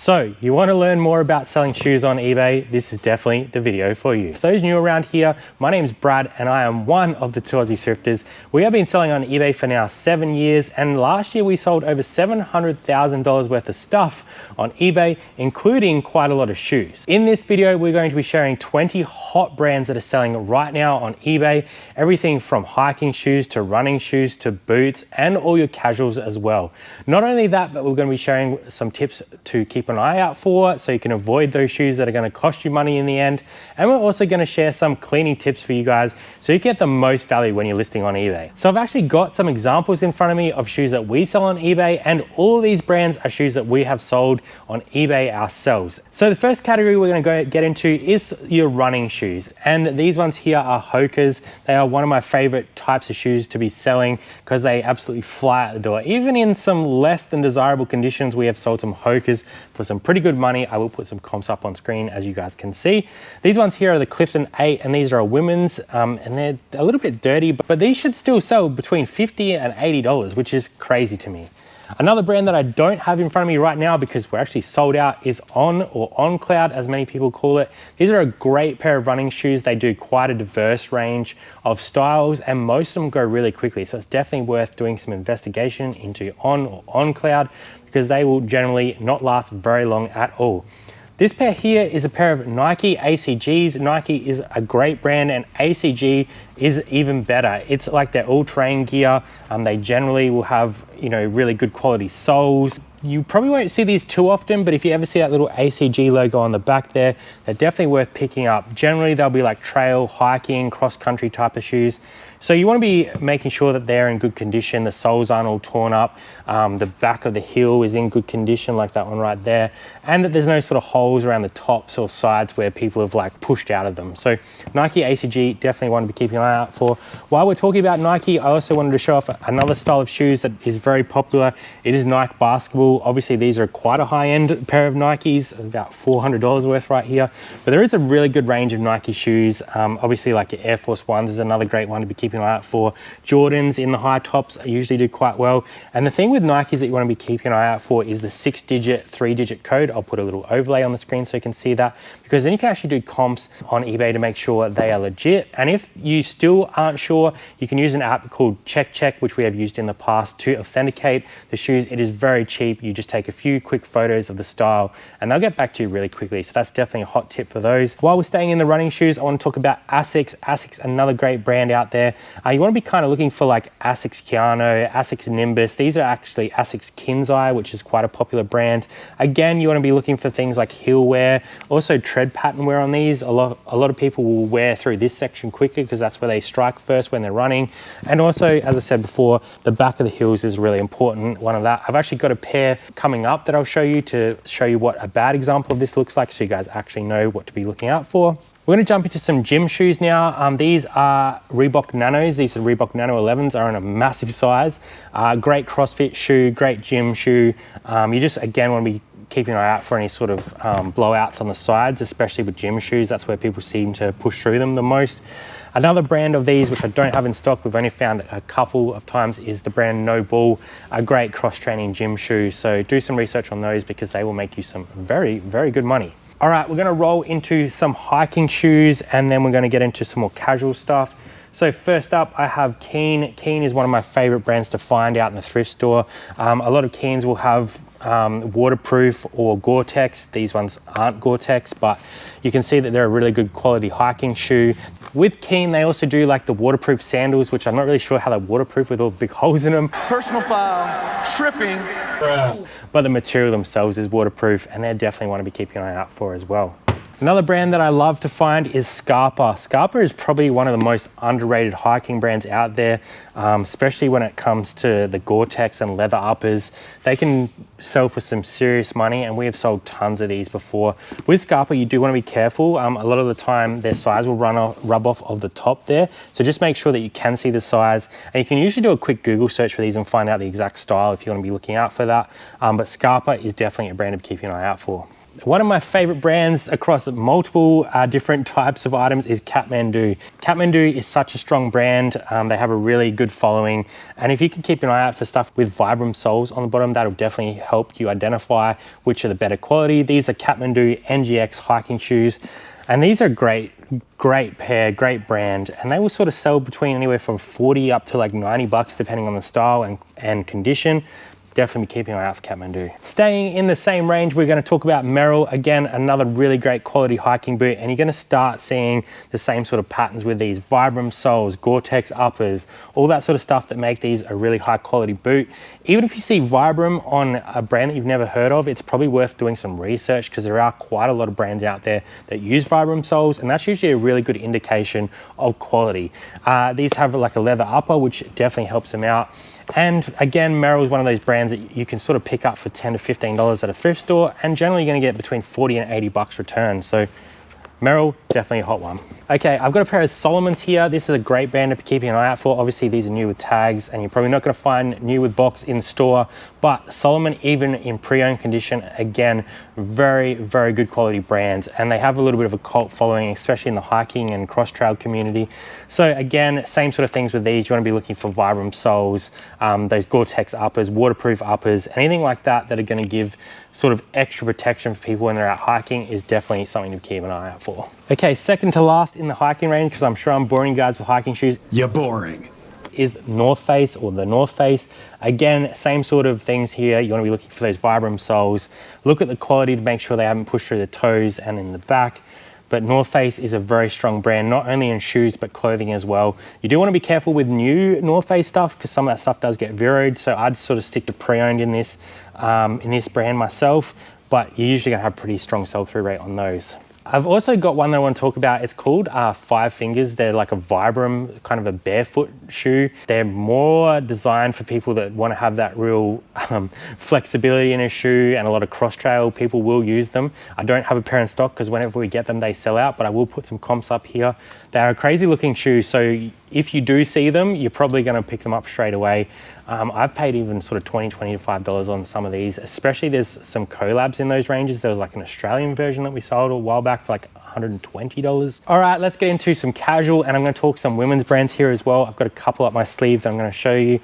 So you want to learn more about selling shoes on eBay? This is definitely the video for you. For those new around here, my name is Brad and I am one of the two Aussie thrifters. We have been selling on eBay for now 7 years, and last year we sold over $700,000 worth of stuff on eBay, including quite a lot of shoes. In this video, we're going to be sharing 20 hot brands that are selling right now on eBay. Everything from hiking shoes to running shoes to boots and all your casuals as well. Not only that, but we're going to be sharing some tips to keep an eye out for so you can avoid those shoes that are going to cost you money in the end. And we're also going to share some cleaning tips for you guys so you get the most value when you're listing on eBay. So I've actually got some examples in front of me of shoes that we sell on eBay, and all of these brands are shoes that we have sold on eBay ourselves. So the first category we're going to get into is your running shoes, and these ones here are Hokas. They are one of my favorite types of shoes to be selling because they absolutely fly out the door. Even in some less than desirable conditions, we have sold some Hokas for some pretty good money. I will put some comps up on screen as you guys can see. These ones here are the Clifton 8, and these are a women's, and they're a little bit dirty, but these should still sell between $50 and $80, which is crazy to me. Another brand that I don't have in front of me right now because we're actually sold out is On or On Cloud, as many people call it. These are a great pair of running shoes. They do quite a diverse range of styles, and most of them go really quickly. So it's definitely worth doing some investigation into On or On Cloud because they will generally not last very long at all. This pair here is a pair of Nike ACGs. Nike is a great brand and ACG is even better. It's like their all-terrain gear. They generally will have, really good quality soles. You probably won't see these too often, but if you ever see that little ACG logo on the back there, they're definitely worth picking up. Generally, they'll be like trail, hiking, cross-country type of shoes. So you want to be making sure that they're in good condition. The soles aren't all torn up. The back of the heel is in good condition, like that one right there. And that there's no sort of holes around the tops or sides where people have like pushed out of them. So Nike ACG, definitely want to be keeping an eye out for. While we're talking about Nike, I also wanted to show off another style of shoes that is very popular. It is Nike Basketball. Obviously, these are quite a high-end pair of Nikes, about $400 worth right here. But there is a really good range of Nike shoes. Obviously, like your Air Force Ones is another great one to be keeping an eye out for. Jordans in the high tops usually do quite well. And the thing with Nikes that you want to be keeping an eye out for is the 6-digit, 3-digit code. I'll put a little overlay on the screen so you can see that, because then you can actually do comps on eBay to make sure they are legit. And if you still aren't sure, you can use an app called CheckCheck, which we have used in the past to authenticate the shoes. It is very cheap. You just take a few quick photos of the style and they'll get back to you really quickly. So that's definitely a hot tip for those. While we're staying in the running shoes, I want to talk about Asics. Asics, another great brand out there. You want to be kind of looking for like Asics Kayano, Asics Nimbus. These are actually Asics Kinzai, which is quite a popular brand. Again, you want to be looking for things like heel wear, also tread pattern wear on these. A lot of people will wear through this section quickly because that's where they strike first when they're running. And also, as I said before, the back of the heels is really important. One of that. I've actually got a pair coming up that I'll show you to show you what a bad example of this looks like so you guys actually know what to be looking out for. We're going to jump into some gym shoes now. These are Reebok Nanos. These are Reebok Nano 11s, are in a massive size. Great CrossFit shoe, great gym shoe. You just, again, want to be keeping an eye out for any sort of blowouts on the sides, especially with gym shoes. That's where people seem to push through them the most. Another brand of these, which I don't have in stock, we've only found a couple of times, is the brand No Bull, a great cross-training gym shoe. So do some research on those because they will make you some very, very good money. All right, we're gonna roll into some hiking shoes and then we're gonna get into some more casual stuff. So first up, I have Keen. Keen is one of my favorite brands to find out in the thrift store. A lot of Keens will have waterproof or Gore-Tex. These ones aren't Gore-Tex, but you can see that they're a really good quality hiking shoe. With Keen, they also do like the waterproof sandals, which I'm not really sure how they're waterproof with all the big holes in them. Personal foul, tripping. But the material themselves is waterproof, and they definitely want to be keeping an eye out for as well. Another brand that I love to find is Scarpa. Scarpa is probably one of the most underrated hiking brands out there, especially when it comes to the Gore-Tex and leather uppers. They can sell for some serious money, and we have sold tons of these before. With Scarpa, you do want to be careful. A lot of the time, their size will rub off of the top there. So just make sure that you can see the size. And you can usually do a quick Google search for these and find out the exact style if you want to be looking out for that. But Scarpa is definitely a brand to be keeping an eye out for. One of my favorite brands across multiple different types of items is Kathmandu. Kathmandu is such a strong brand. They have a really good following. And if you can keep an eye out for stuff with Vibram soles on the bottom, that'll definitely help you identify which are the better quality. These are Kathmandu NGX hiking shoes. And these are great pair, great brand. And they will sort of sell between anywhere from 40 up to like 90 bucks, depending on the style and condition. Definitely be keeping an eye out for Kathmandu. Staying in the same range, we're going to talk about Merrell. Again, another really great quality hiking boot, and you're going to start seeing the same sort of patterns with these Vibram soles, Gore-Tex uppers, all that sort of stuff that make these a really high quality boot. Even if you see Vibram on a brand that you've never heard of, it's probably worth doing some research because there are quite a lot of brands out there that use Vibram soles, and that's usually a really good indication of quality. These have like a leather upper, which definitely helps them out. And again, Merrell is one of those brands that you can sort of pick up for $10 to $15 at a thrift store, and generally you're going to get between 40 and 80 bucks return. So Merrell, definitely a hot one. Okay, I've got a pair of Salomons here. This is a great brand to be keeping an eye out for. Obviously, these are new with tags, and you're probably not going to find new with box in store, but Salomon, even in pre-owned condition, again, very, very good quality brands, and they have a little bit of a cult following, especially in the hiking and cross-trail community. So again, same sort of things with these. You want to be looking for Vibram soles, those Gore-Tex uppers, waterproof uppers, anything like that that are going to give sort of extra protection for people when they're out hiking is definitely something to keep an eye out for. Okay, second to last in the hiking range, because I'm sure I'm boring you guys with hiking shoes. You're boring. Is North Face, or the North Face. Again, same sort of things here. You want to be looking for those Vibram soles. Look at the quality to make sure they haven't pushed through the toes and in the back. But North Face is a very strong brand, not only in shoes, but clothing as well. You do want to be careful with new North Face stuff because some of that stuff does get zeroed. So I'd sort of stick to pre-owned in this brand myself, but you're usually gonna have pretty strong sell-through rate on those. I've also got one that I want to talk about. It's called Five Fingers. They're like a Vibram, kind of a barefoot shoe. They're more designed for people that want to have that real flexibility in a shoe, and a lot of cross trail people will use them. I don't have a pair in stock because whenever we get them, they sell out, but I will put some comps up here. They're a crazy looking shoe. So if you do see them, you're probably going to pick them up straight away. I've paid even sort of $20 to $25 on some of these, especially there's some collabs in those ranges. There was like an Australian version that we sold a while back for like $120. All right, let's get into some casual, and I'm going to talk some women's brands here as well. I've got a couple up my sleeve that I'm going to show you.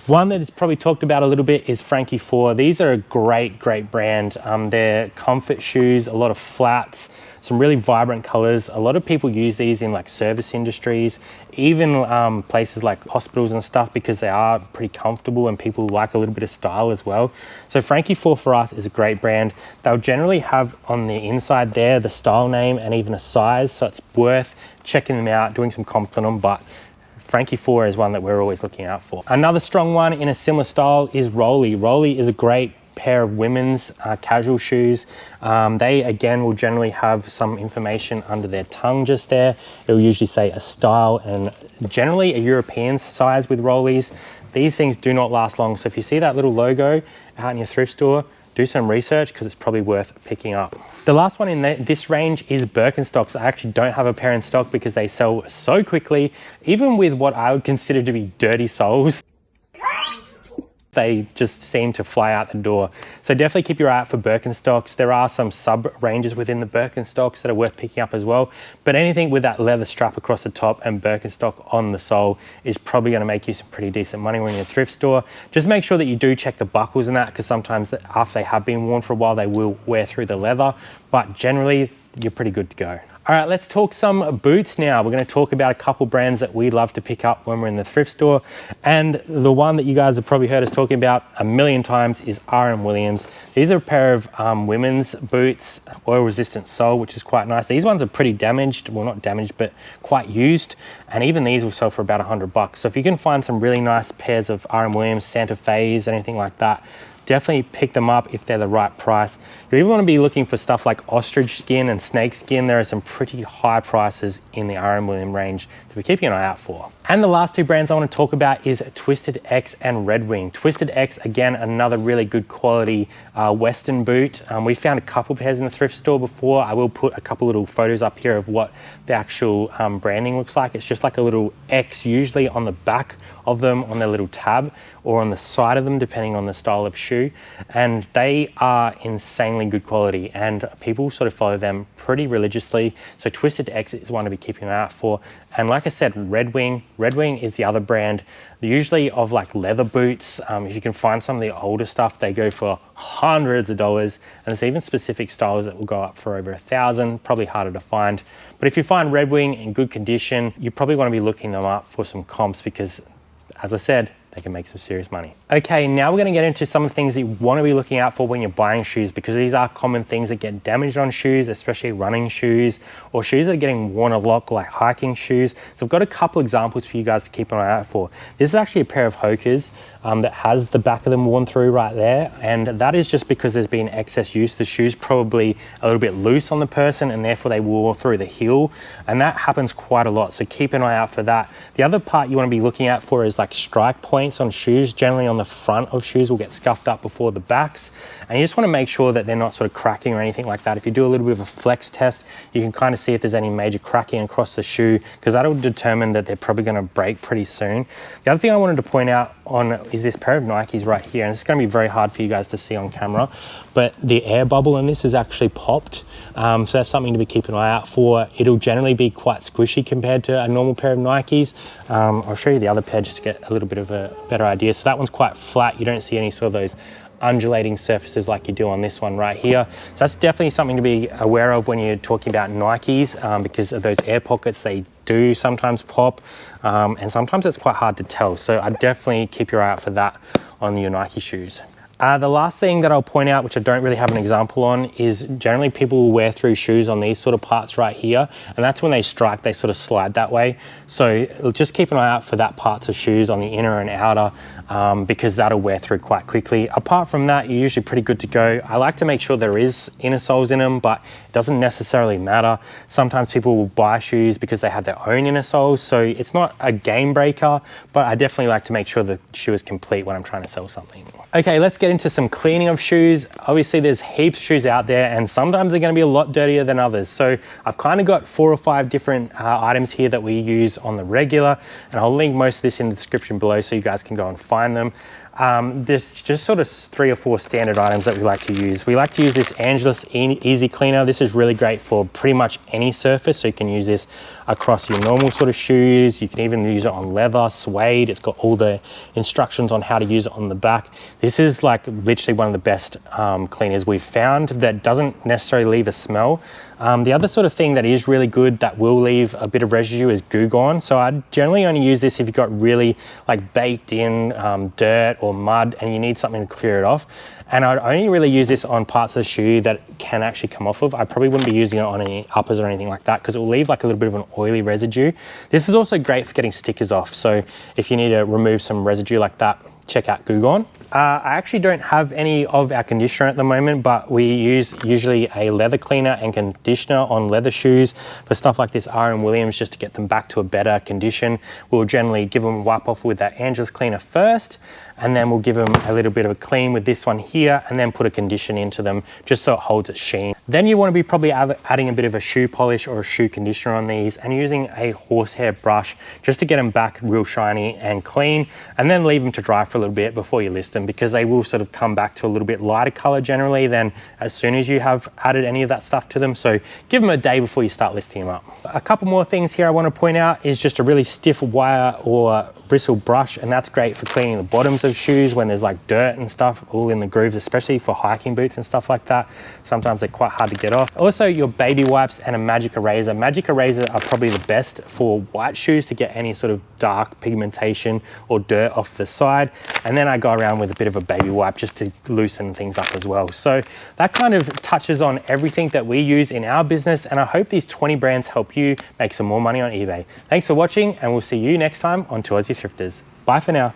One that is probably talked about a little bit is Frankie 4. These are a great brand. They're comfort shoes, a lot of flats, some really vibrant colors. A lot of people use these in like service industries, even places like hospitals and stuff, because they are pretty comfortable and people like a little bit of style as well. So Frankie 4 for us is a great brand. They'll generally have on the inside there the style name and even a size, so it's worth checking them out, doing some comps on them. But Frankie 4 is one that we're always looking out for. Another strong one in a similar style is Rolly. Rolly is a great pair of women's casual shoes. They again will generally have some information under their tongue just there. It will usually say a style and generally a European size with Rollies. These things do not last long, so if you see that little logo out in your thrift store, do some research because it's probably worth picking up. The last one in this range is Birkenstocks. I actually don't have a pair in stock because they sell so quickly, even with what I would consider to be dirty soles. They just seem to fly out the door. So definitely keep your eye out for Birkenstocks. There are some sub ranges within the Birkenstocks that are worth picking up as well. But anything with that leather strap across the top and Birkenstock on the sole is probably going to make you some pretty decent money when you're in a thrift store. Just make sure that you do check the buckles and that, because sometimes after they have been worn for a while, they will wear through the leather. But generally, you're pretty good to go. All right, let's talk some boots now. We're going to talk about a couple brands that we love to pick up when we're in the thrift store. And the one that you guys have probably heard us talking about a million times is RM Williams. These are a pair of women's boots, oil-resistant sole, which is quite nice. These ones are pretty damaged. Well, not damaged, but quite used. And even these will sell for about $100. So if you can find some really nice pairs of RM Williams, Santa Fe's, anything like that, definitely pick them up if they're the right price. You even want to be looking for stuff like ostrich skin and snake skin. There are some pretty high prices in the RM Williams range to be keeping an eye out for. And the last two brands I want to talk about is Twisted X and Red Wing. Twisted X, again, another really good quality Western boot. We found a couple pairs in the thrift store before. I will put a couple little photos up here of what the actual branding looks like. It's just like a little X usually on the back of them on their little tab or on the side of them, depending on the style of shoe. And they are insanely good quality and people sort of follow them pretty religiously. So Twisted X is one to be keeping an eye out for. And like I said, Red Wing is the other brand, usually of like leather boots. If you can find some of the older stuff, they go for hundreds of dollars. And there's even specific styles that will go up for over $1,000, probably harder to find. But if you find Red Wing in good condition, you probably want to be looking them up for some comps because, as I said, they can make some serious money. Okay, now we're gonna get into some of the things that you wanna be looking out for when you're buying shoes, because these are common things that get damaged on shoes, especially running shoes or shoes that are getting worn a lot, like hiking shoes. So I've got a couple examples for you guys to keep an eye out for. This is actually a pair of Hokas that has the back of them worn through right there. And that is just because there's been excess use. The shoe's probably a little bit loose on the person and therefore they wore through the heel. And that happens quite a lot. So keep an eye out for that. The other part you wanna be looking out for is like strike points on shoes. Generally on the front of shoes will get scuffed up before the backs. And you just wanna make sure that they're not sort of cracking or anything like that. If you do a little bit of a flex test, you can kind of see if there's any major cracking across the shoe, because that'll determine that they're probably gonna break pretty soon. The other thing I wanted to point out on is this pair of Nikes right here, and it's going to be very hard for you guys to see on camera, but the air bubble in this is actually popped, so that's something to be keeping an eye out for. It'll generally be quite squishy compared to a normal pair of Nikes. I'll show you the other pair just to get a little bit of a better idea. So that one's quite flat. You don't see any sort of those undulating surfaces like you do on this one right here. So that's definitely something to be aware of when you're talking about Nikes, because of those air pockets. They do sometimes pop, and sometimes it's quite hard to tell. So I definitely keep your eye out for that on your Nike shoes. The last thing that I'll point out, which I don't really have an example on, is generally people will wear through shoes on these sort of parts right here, and that's when they strike, they sort of slide that way. So just keep an eye out for that parts of shoes on the inner and outer, because that'll wear through quite quickly. Apart from that, you're usually pretty good to go. I like to make sure there is inner soles in them, but it doesn't necessarily matter. Sometimes people will buy shoes because they have their own inner soles, so it's not a game breaker, but I definitely like to make sure the shoe is complete when I'm trying to sell something. Okay, let's get into some cleaning of shoes. Obviously there's heaps of shoes out there and sometimes they're gonna be a lot dirtier than others. So I've kind of got 4 or 5 different items here that we use on the regular, and I'll link most of this in the description below so you guys can go and find them. There's just sort of 3 or 4 standard items that we like to use. We like to use this Angelus Easy Cleaner. This is really great for pretty much any surface. So you can use this across your normal sort of shoes. You can even use it on leather, suede. It's got all the instructions on how to use it on the back. This is like literally one of the best cleaners we've found that doesn't necessarily leave a smell. The other sort of thing that is really good that will leave a bit of residue is Goo Gone. So I generally only use this if you've got really like baked in dirt or mud and you need something to clear it off. And I'd only really use this on parts of the shoe that can actually come off of. I probably wouldn't be using it on any uppers or anything like that because it will leave like a little bit of an oily residue. This is also great for getting stickers off. So if you need to remove some residue like that, check out Goo Gone. I actually don't have any of our conditioner at the moment, but we use usually a leather cleaner and conditioner on leather shoes for stuff like this R.M. Williams, just to get them back to a better condition. We'll generally give them a wipe off with that Angelus cleaner first, and then we'll give them a little bit of a clean with this one here, and then put a condition into them just so it holds its sheen. Then you want to be probably adding a bit of a shoe polish or a shoe conditioner on these and using a horsehair brush just to get them back real shiny and clean, and then leave them to dry for a little bit before you list them, because they will sort of come back to a little bit lighter color generally than as soon as you have added any of that stuff to them. So give them a day before you start listing them up. A couple more things here I want to point out is just a really stiff wire or bristle brush, and that's great for cleaning the bottoms of shoes when there's like dirt and stuff all in the grooves, especially for hiking boots and stuff like that. Sometimes they're quite hard to get off. Also your baby wipes and a magic eraser. Magic eraser are probably the best for white shoes to get any sort of dark pigmentation or dirt off the side, and then I go around with a bit of a baby wipe just to loosen things up as well. So that kind of touches on everything that we use in our business, and I hope these 20 brands help you make some more money on eBay. Thanks for watching, and we'll see you next time on Two Aussie Thrifters. Bye for now.